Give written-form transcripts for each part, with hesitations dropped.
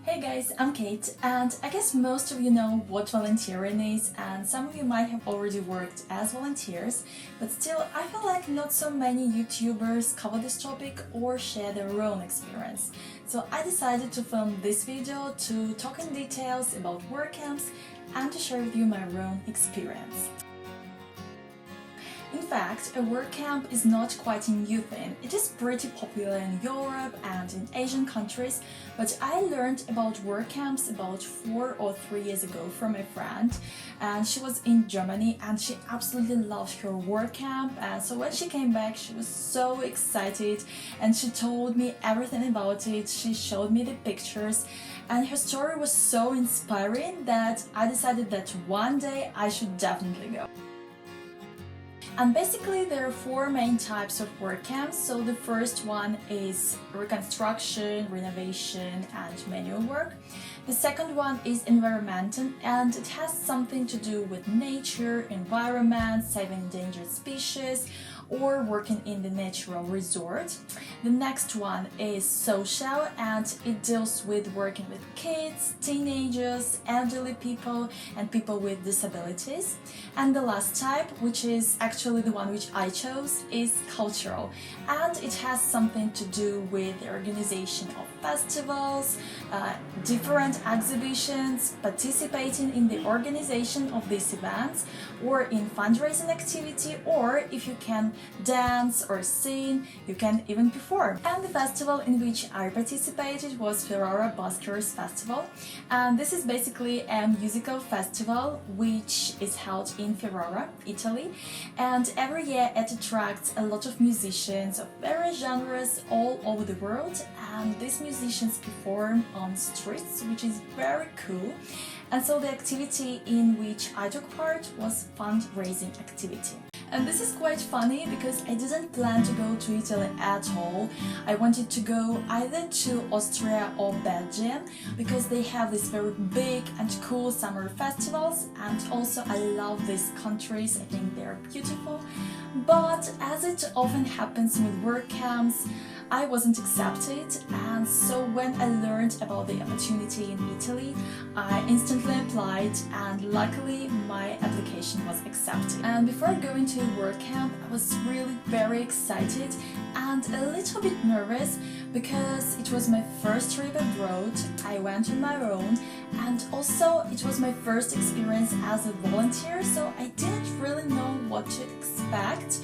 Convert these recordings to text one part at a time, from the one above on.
Hey guys, I'm Kate, and I guess most of you know what volunteering is, and some of you might have already worked as volunteers, but still I feel like not so many YouTubers cover this topic or share their own experience. So I decided to film this video to talk in details about work camps and to share with you my own experience. In fact, a work camp is not quite a new thing. It is pretty popular in Europe and in Asian countries, but I learned about work camps about 4 or 3 years ago from a friend, and she was in Germany and she absolutely loved her work camp. And so when she came back, she was so excited and she told me everything about it. She showed me the pictures, and her story was so inspiring that I decided that one day I should definitely go. And basically there are 4 main types of work camps. So the first one is reconstruction, renovation and manual work. The second one is environmental, and it has something to do with nature, environment, saving endangered species, or working in the natural resort. The next one is social, and it deals with working with kids, teenagers, elderly people and people with disabilities. And the last type, which is actually the one which I chose, is cultural, and it has something to do with the organization of festivals, different exhibitions, participating in the organization of these events, or in fundraising activity, or if you can dance or sing, you can even perform. And the festival in which I participated was Ferrara Buskers Festival, and this is basically a musical festival which is held in Ferrara, Italy, and every year it attracts a lot of musicians of various genres all over the world, and these musicians perform on streets, which is very cool. And so the activity in which I took part was fundraising activity. And this is quite funny because I didn't plan to go to Italy at all. I wanted to go either to Austria or Belgium because they have these very big and cool summer festivals, and also I love these countries. I think they're beautiful. But as it often happens with work camps, I wasn't accepted, and so when I learned about the opportunity in Italy, I instantly applied, and luckily my application was accepted. And before going to work camp, I was really very excited and a little bit nervous because it was my first trip abroad. I went on my own, and also it was my first experience as a volunteer, so I didn't really know what to expect.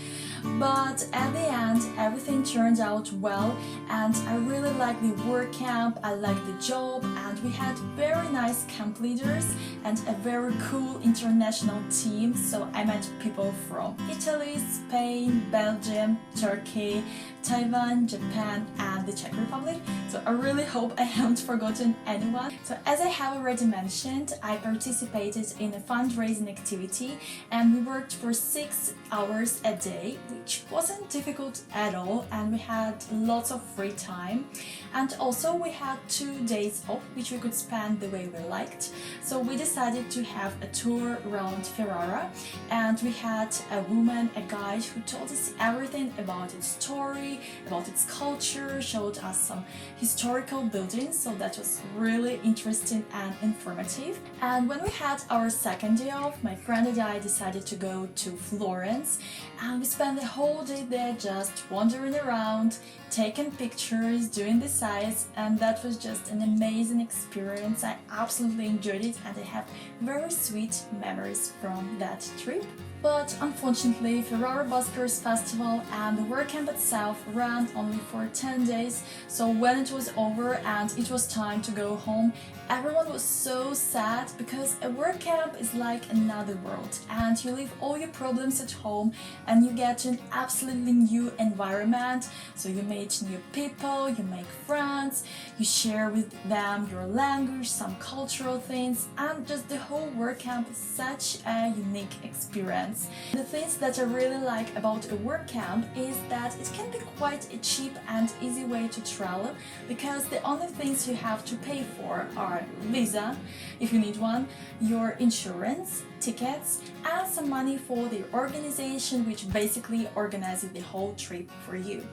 But at the end, everything turned out well, and I really liked the work camp, I liked the job, and we had very nice camp leaders and a very cool international team. So I met people from Italy, Spain, Belgium, Turkey, Taiwan, Japan and the Czech Republic. So I really hope I haven't forgotten anyone. So as I have already mentioned, I participated in a fundraising activity, and we worked for 6 hours a day, which wasn't difficult at all, and we had lots of free time. And also we had 2 days off, which we could spend the way we liked. So we decided to have a tour around Ferrara, and we had a woman, a guide, who told us everything about its story, about its culture, showed us some historical buildings, so that was really interesting and informative. And when we had our second day off, my friend and I decided to go to Florence, and we spent the whole day there just wandering around, taking pictures, doing the sights, and that was just an amazing experience. I absolutely enjoyed it, and I have very sweet memories from that trip. But unfortunately, Ferrara Buskers Festival and the work camp itself ran only for 10 days, so when it was over and it was time to go home, everyone was so sad because a work camp is like another world, and you leave all your problems at home and you get to an absolutely new environment. So you meet new people, you make friends, you share with them your language, some cultural things, and just the whole work camp is such a unique experience. The things that I really like about a work camp is that it can be quite a cheap and easy way to travel, because the only things you have to pay for are visa, if you need one, your insurance, tickets, and some money for the organization which basically organizes the whole trip for you.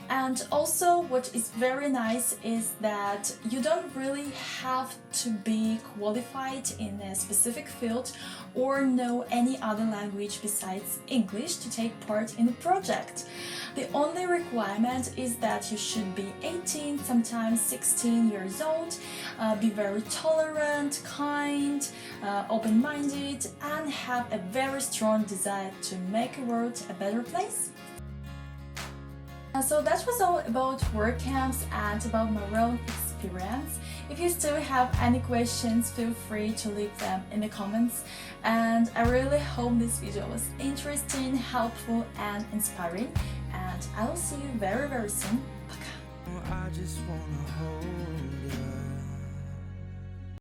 And also what is very nice is that you don't really have to be qualified in a specific field or know any other language besides English to take part in a project. The only requirement is that you should be 18, sometimes 16 years old, be very tolerant, kind, open-minded, and have a very strong desire to make the world a better place. So that was all about work camps and about my own experience. If you still have any questions, feel free to leave them in the comments. And I really hope this video was interesting, helpful and inspiring. And I will see you very soon. Пока! I just wanna hold you.